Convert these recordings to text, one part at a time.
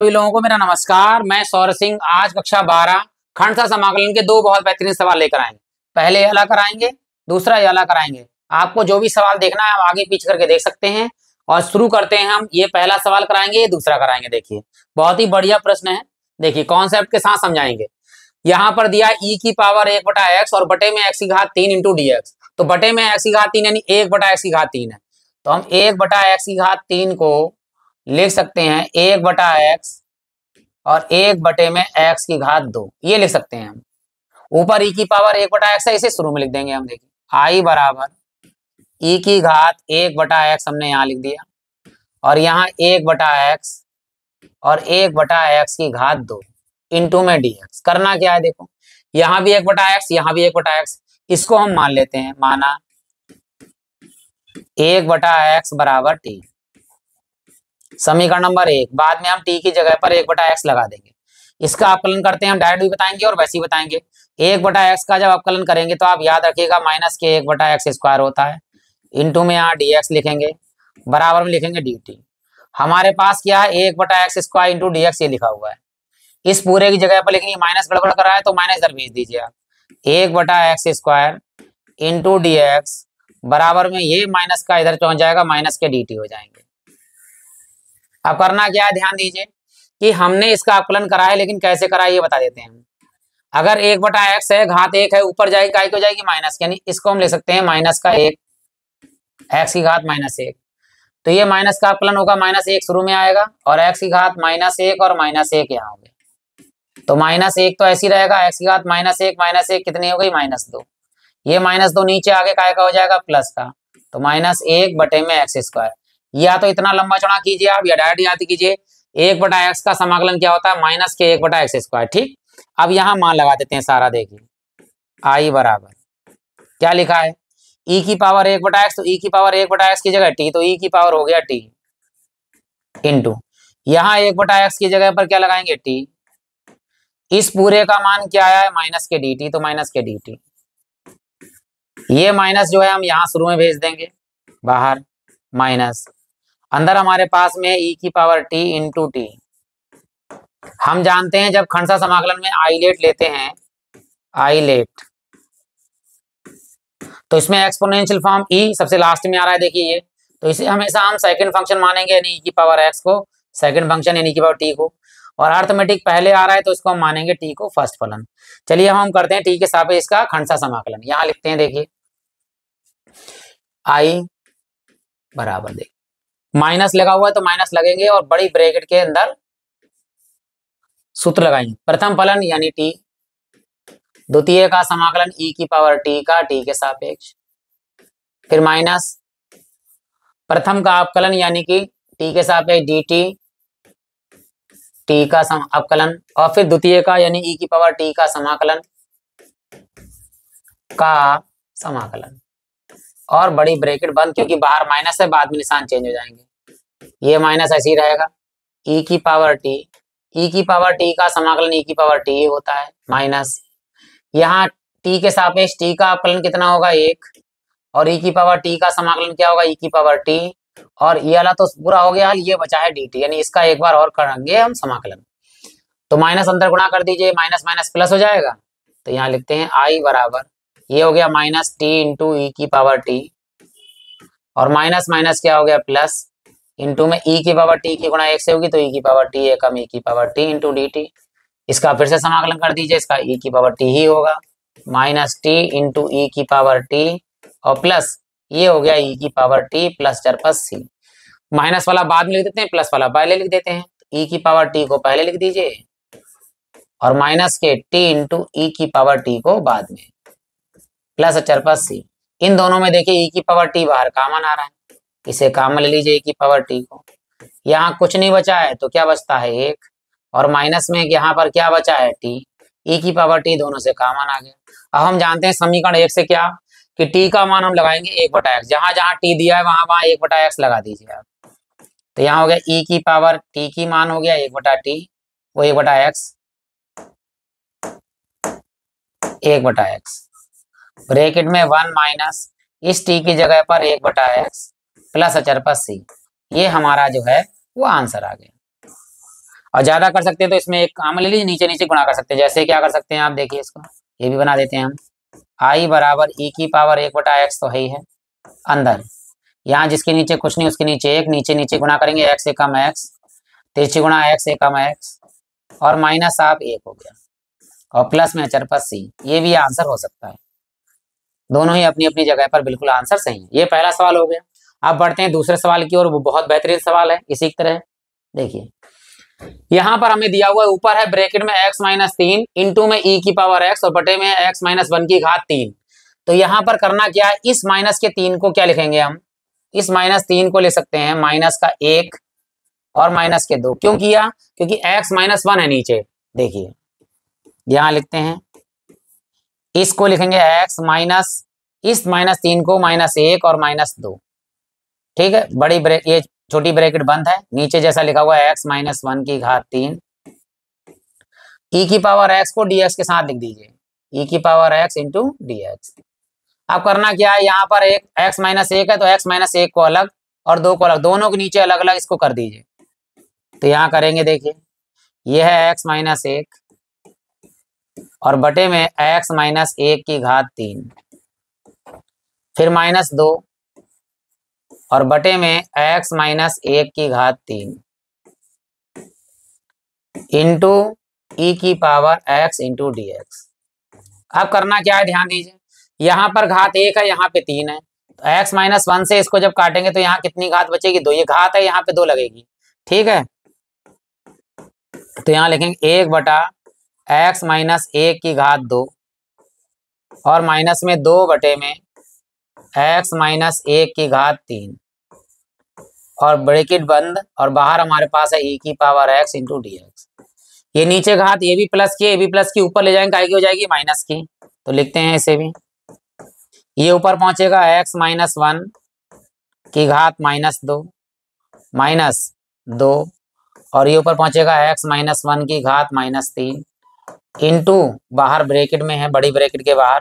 सभी लोगों को मेरा नमस्कार। मैं सौरभ सिंह आज कक्षा 12 खंड समाकलन के दो बहुत बेहतरीन सवाल लेकर आएंगे। पहले ये वाला कराएंगे, दूसरा ये वाला कराएंगे। आपको जो भी सवाल देखना है आप आगे पीछे करके देख सकते हैं। और शुरू करते हैं हम। ये पहला सवाल कराएंगे, ये दूसरा कराएंगे। देखिए बहुत ही बढ़िया प्रश्न है। देखिए कॉन्सेप्ट के साथ समझाएंगे। यहाँ पर दिया e की पावर 1/x और बटे में x की घात 3 इंटू dx। तो बटे में x की घात 3 यानी 1/x की घात 3 है। तो हम 1/x की घात 3 को लिख सकते हैं 1/x और 1 बटे में x की घात 2, ये लिख सकते हैं हम। ऊपर e की पावर 1/x है, इसे शुरू में लिख देंगे हम। देखिए i बराबर e की घात 1/x हमने यहाँ लिख दिया और यहाँ 1/x और 1/x की घात 2 इंटू में dx। करना क्या है, देखो यहाँ भी 1/x यहाँ भी 1/x, इसको हम मान लेते हैं। माना 1/x बराबर t। समीकरण नंबर 1। बाद में हम t की जगह पर 1/x लगा देंगे। इसका अवकलन करते हैं हम, डायरेक्ट भी बताएंगे और वैसे ही बताएंगे। 1/x का जब अवकलन करेंगे तो आप याद रखिएगा माइनस के 1/x स्क्वायर होता है, इंटू में यहाँ dx लिखेंगे, बराबर में लिखेंगे dt। हमारे पास क्या है 1/x स्क्वायर इंटू dx, ये लिखा हुआ है इस पूरे की जगह पर, लेकिन ये माइनस गड़बड़ कर रहा है तो माइनस इधर भेज दीजिए आप। 1/x स्क्वायर इंटू dx बराबर में ये माइनस का इधर पहुंच जाएगा, माइनस के dt हो जाएंगे। अब करना क्या है, ध्यान दीजिए कि हमने इसका आकलन करा है, लेकिन कैसे करा है ये बता देते हैं हम। अगर 1/x है, घात 1 है, ऊपर जाएगी काय को जाएगी माइनस, यानी इसको हम ले सकते हैं माइनस का 1, x की घात -1। तो ये माइनस का आकलन होगा, -1 शुरू में आएगा और x की घात -1 और -1 यहाँ हो गया। तो -1 तो ऐसी रहेगा, x की घात -1 कितनी हो गई -2। ये -2 नीचे आगे काय का हो जाएगा प्लस का, तो -1 बटे में x स्क्वायर। या तो इतना लंबा चौड़ा कीजिए आप या डायरेक्ट याद कीजिए 1/x का समाकलन क्या होता है, माइनस के 1/x स्क्वायर। ठीक, अब यहाँ मान लगा देते हैं सारा। देखिए i बराबर क्या लिखा है, e की पावर 1/x, तो e की पावर 1/x की जगह t, तो e की पावर हो गया t इंटू यहाँ 1/x की जगह पर क्या लगाएंगे t। इस पूरे का मान क्या आया है माइनस के dt, तो माइनस के dt। ये माइनस जो है हम यहाँ शुरू में भेज देंगे बाहर, माइनस अंदर हमारे पास में e की पावर t इंटू टी। हम जानते हैं जब खंड समाकलन में आइलेट लेते हैं, आइलेट, तो इसमें एक्सपोनेंशियल फॉर्म e सबसे लास्ट में आ रहा है। देखिए ये, तो इसे हमेशा हम सेकंड फंक्शन मानेंगे, यानी e की पावर x को सेकंड फंक्शन, यानी e की पावर t को, और अर्थमेटिक पहले आ रहा है तो इसको हम मानेंगे t को फर्स्ट फलन। चलिए हम करते हैं t के सापेक्ष इसका खंड समाकलन। यहाँ लिखते हैं, देखिए i बराबर, देखिए माइनस लगा हुआ है तो माइनस लगेंगे और बड़ी ब्रैकेट के अंदर सूत्र लगाएंगे। प्रथम फलन यानी t, द्वितीय का समाकलन e की पावर t का t के सापेक्ष, फिर माइनस प्रथम का अवकलन यानी कि t के सापेक्ष dt, t का अवकलन, और फिर द्वितीय का यानी e की पावर t का समाकलन और बड़ी ब्रैकेट बंद, क्योंकि बाहर माइनस है, बाद में निशान चेंज हो जाएंगे। ये माइनस ऐसे ही रहेगा, e की पावर t का समाकलन e की पावर t होता है, माइनस यहाँ t के सापेक्ष t का अवकलन कितना होगा 1, और e की पावर t का समाकलन क्या होगा e की पावर t, और ये वाला तो पूरा हो गया, ये बचा है dt, यानी इसका एक बार और करेंगे हम समाकलन। तो माइनस अंदर गुणा कर दीजिए, माइनस माइनस प्लस हो जाएगा। तो यहाँ लिखते हैं i बराबर, ये हो गया माइनस t इंटू ई की पावर t, और माइनस माइनस क्या हो गया प्लस, इंटू में e की पावर t की गुणा 1 से होगी तो e की पावर t है कम e की पावर t इंटू dt। इसका फिर से समाकलन कर दीजिए, इसका e की पावर t ही होगा, माइनस t इंटू ई की पावर t और प्लस ये हो गया e की पावर t प्लस चरपस c। माइनस वाला बाद में लिख देते हैं, प्लस वाला पहले लिख देते हैं। e की पावर t को पहले लिख दीजिए और माइनस के t इंटू ई की पावर t को बाद में, प्लस चरपस c। इन दोनों में देखिए e की पावर t बाहर कॉमन आ रहा है, इसे कॉमन ले लीजिए e की पावर t को। यहाँ कुछ नहीं बचा है तो क्या बचता है 1, और माइनस में यहाँ पर क्या बचा है t, e की पावर t दोनों से कॉमन आ गया। अब हम जानते हैं समीकरण 1 से क्या, कि t का मान हम लगाएंगे 1/x, जहां जहां t दिया है वहां वहां 1/x लगा दीजिए आप। तो यहाँ हो गया e की पावर t की मान हो गया 1/t, वो 1/x ब्रैकेट में 1 माइनस इस t की जगह पर 1/x प्लस अचरपस c। ये हमारा जो है वो आंसर आ गया। और ज्यादा कर सकते हैं तो इसमें एक काम ले लीजिए, नीचे नीचे गुणा कर सकते हैं। जैसे क्या कर सकते हैं आप देखिए, इसको ये भी बना देते हैं हम, आई बराबर ई की पावर 1/x तो है ही है अंदर, यहाँ जिसके नीचे कुछ नहीं उसके नीचे एक, नीचे नीचे गुणा करेंगे x से कम x, तिरछी गुणा x से कम x, और माइनस आप 1 हो गया, और प्लस में अचर पर c। ये भी आंसर हो सकता है, दोनों ही अपनी अपनी जगह पर बिल्कुल आंसर सही है। ये पहला सवाल हो गया। अब बढ़ते हैं दूसरे सवाल की ओर, वो बहुत बेहतरीन सवाल है इसी तरह। देखिए यहाँ पर हमें दिया हुआ है, ऊपर है ब्रैकेट में x माइनस 3 इंटू में e की पावर x और बटे में x माइनस 1 की घात 3। तो यहाँ पर करना क्या है, इस माइनस के 3 को क्या लिखेंगे हम, इस माइनस 3 को ले सकते हैं माइनस का 1 और माइनस के 2। क्यों किया, क्योंकि x माइनस 1 है नीचे। देखिए यहाँ लिखते हैं, इसको लिखेंगे x माइनस, इस माइनस 3 को माइनस 1 और माइनस 2। ठीक है, बड़ी ब्रेक, ये छोटी ब्रैकेट बंद है, नीचे जैसा लिखा हुआ है x माइनस 1 की घात 3, e की पावर x को dx के साथ लिख दीजिए, e की पावर x इंटू dx। अब करना क्या है, यहाँ पर एक x माइनस 1 है तो x माइनस 1 को अलग और 2 को अलग, दोनों के नीचे अलग अलग इसको कर दीजिए। तो यहाँ करेंगे, देखिए यह है x माइनस 1 और बटे में x माइनस 1 की घात 3, फिर माइनस 2 और बटे में x माइनस 1 की घात 3 इंटू ई की power x into D x. अब करना क्या है, ध्यान दीजिए, यहाँ पर घात 1 है, यहाँ पे 3 है, तो x माइनस 1 से इसको जब काटेंगे तो यहाँ कितनी घात बचेगी, 2। ये घात है, यहाँ पे 2 लगेगी। ठीक है, तो यहाँ लिखेंगे 1 बटा x माइनस 1 की घात 2 और माइनस में 2 बटे में x माइनस 1 की घात 3 और ब्रैकेट बंद, और बाहर हमारे पास है e की power x into D x. ये नीचे घात, ये भी प्लस की, ये भी प्लस की, ऊपर ले जाएंगे काय की हो जाएगी, माइनस की। तो लिखते हैं इसे भी, ये ऊपर पहुंचेगा x माइनस 1 की घात माइनस 2 माइनस 2, और ये ऊपर पहुंचेगा x माइनस 1 की घात माइनस 3 इंटू, बाहर ब्रैकेट में है, बड़ी ब्रैकेट के बाहर,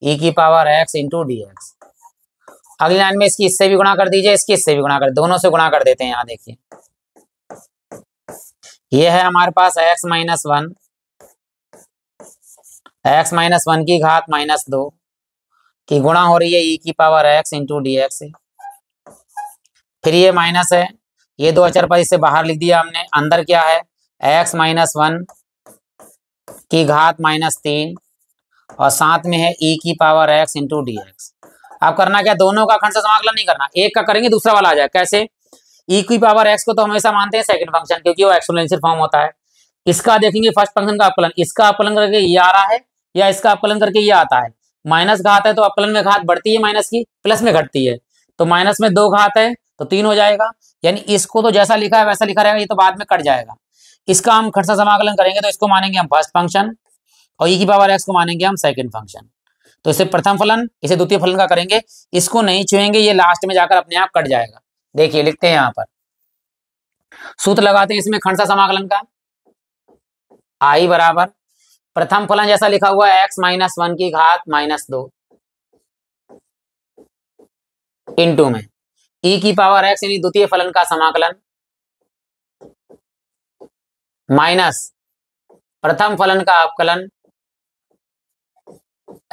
e की power x into D x. अगली लाइन में इसकी इससे भी गुणा कर दीजिए, इसकी इससे भी गुणा कर, दोनों से गुणा कर देते हैं। यहाँ देखिए ये है हमारे पास x माइनस 1, x माइनस 1 की घात माइनस 2 की गुणा हो रही है e की power x into D x से। फिर ये माइनस है, ये 2 अचर पर इसे बाहर लिख दिया हमने, अंदर क्या है x माइनस 1 की घात माइनस 3 और साथ में है e की power x into D x. अब करना क्या, दोनों का खंड से समाकलन नहीं करना, एक का करेंगे दूसरा वाला आ जाए। कैसे, e की पावर x को तो हमेशा मानते हैं सेकंड फंक्शन, क्योंकि वो एक्सपोनेंशियल फॉर्म होता है। इसका देखेंगे फर्स्ट फंक्शन का अपकलन, इसका अपकलन करके ये आ रहा है या इसका अपकलन करके ये आता है। माइनस घात है तो अपकलन में घात बढ़ती है माइनस की, प्लस में घटती है, तो माइनस में 2 घात है तो 3 हो जाएगा। यानी इसको तो जैसा लिखा है वैसा लिखा रहेगा, ये तो बाद में कट जाएगा। इसका हम खंड से समाकलन करेंगे तो इसको मानेंगे हम फर्स्ट फंक्शन और e की पावर x को मानेंगे हम सेकंड फंक्शन। तो इसे प्रथम फलन, इसे द्वितीय फलन का करेंगे, इसको नहीं छुएंगे, ये लास्ट में जाकर अपने आप कट जाएगा। देखिए लिखते हैं यहाँ पर, सूत्र लगाते हैं इसमें खंड से समाकलन का, आई बराबर प्रथम फलन जैसा लिखा हुआ है x माइनस 1 की घात माइनस 2 इंटू में e की पावर x यानी द्वितीय फलन का समाकलन माइनस प्रथम फलन का अवकलन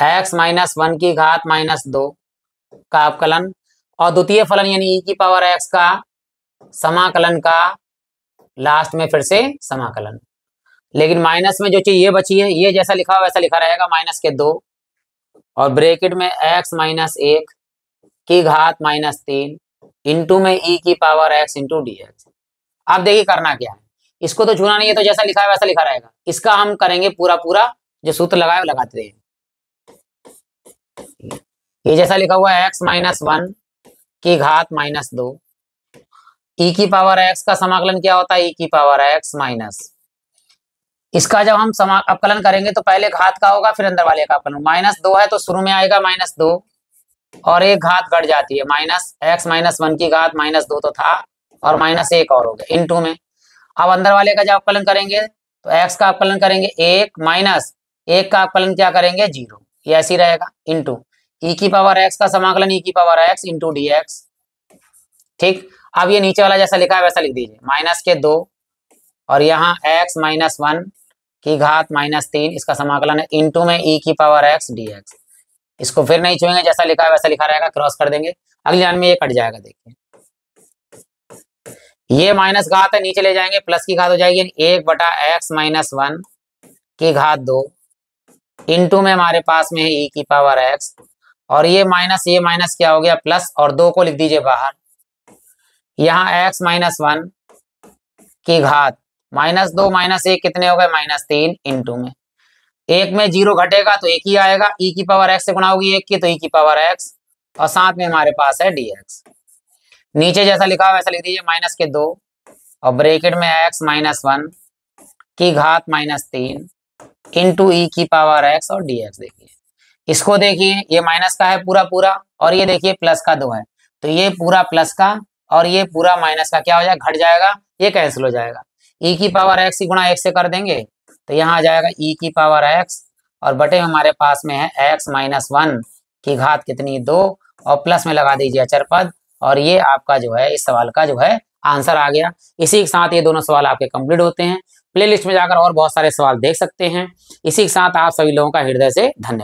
x माइनस 1 की घात माइनस 2 का अवकलन और द्वितीय फलन यानी e की पावर x का समाकलन का लास्ट में फिर से समाकलन। लेकिन माइनस में जो चीज ये बची है, ये जैसा लिखा वैसा लिखा रहेगा, माइनस के 2 और ब्रैकेट में x माइनस 1 की घात माइनस 3 इंटू में e की power x into D x. अब देखिए करना क्या है, इसको तो छूना नहीं है, तो जैसा लिखा है वैसा लिखा रहेगा। इसका हम करेंगे पूरा पूरा जो सूत्र लगाए लगाते हैं। ये जैसा लिखा हुआ है x माइनस 1 की घात माइनस 2, e की पावर x का समाकलन क्या होता है, e की पावर x माइनस, इसका जब हम अपकलन करेंगे तो पहले घात का होगा फिर अंदर वाले का अपकलन। माइनस 2 है तो शुरू में आएगा माइनस 2 और एक घात घट जाती है, माइनस x माइनस 1 की घात माइनस 2 तो था और माइनस 1 और हो गया इंटू में। अब अंदर वाले का जब अपकलन करेंगे तो x का अपकलन करेंगे 1 माइनस 1 का अपकलन क्या करेंगे 0, ये ऐसे ही रहेगा इंटू e की पावर x का समाकलन e की power x into D x. ठीक, अब ये नीचे वाला जैसा लिखा है वैसा लिख दीजिए, माइनस के 2 और यहाँ x माइनस 1 की घात माइनस 3, इसका समाकलन है इंटू में e की पावर x dx। इसको फिर नहीं छुएंगे, जैसा लिखा है वैसा लिखा रहेगा, क्रॉस कर देंगे, अगली लाइन में ये कट जाएगा। देखिए ये माइनस घात है, नीचे ले जाएंगे, प्लस की घात हो जाएगी, 1/x माइनस 1 की घात 2 इंटू में हमारे पास में है e की पावर x, और ये माइनस क्या हो गया प्लस, और 2 को लिख दीजिए बाहर। यहाँ x माइनस 1 की घात माइनस 2 माइनस 1 कितने हो गए -3 इंटू में 1 में 0 घटेगा तो 1 ही आएगा, e की पावर x से गुणा होगी 1 की तो e की पावर x, और साथ में हमारे पास है dx। नीचे जैसा लिखा वैसा लिख दीजिए, -2 और ब्रैकेट में x माइनस 1 की घात -3 इंटू e की पावर x और dx। देखिए इसको देखिए, ये माइनस का है पूरा पूरा, और ये देखिए प्लस का 2 है, तो ये पूरा प्लस का और ये पूरा माइनस का क्या हो जाएगा, घट जाएगा, ये कैंसिल हो जाएगा। e की पावर x की गुणा 1 से कर देंगे तो यहाँ आ जाएगा e की पावर x, और बटे हमारे पास में है x माइनस 1 की घात कितनी 2, और प्लस में लगा दीजिए अचर पद, और ये आपका जो है इस सवाल का जो है आंसर आ गया। इसी के साथ ये दोनों सवाल आपके कंप्लीट होते हैं। प्लेलिस्ट में जाकर और बहुत सारे सवाल देख सकते हैं। इसी के साथ आप सभी लोगों का हृदय से धन्यवाद।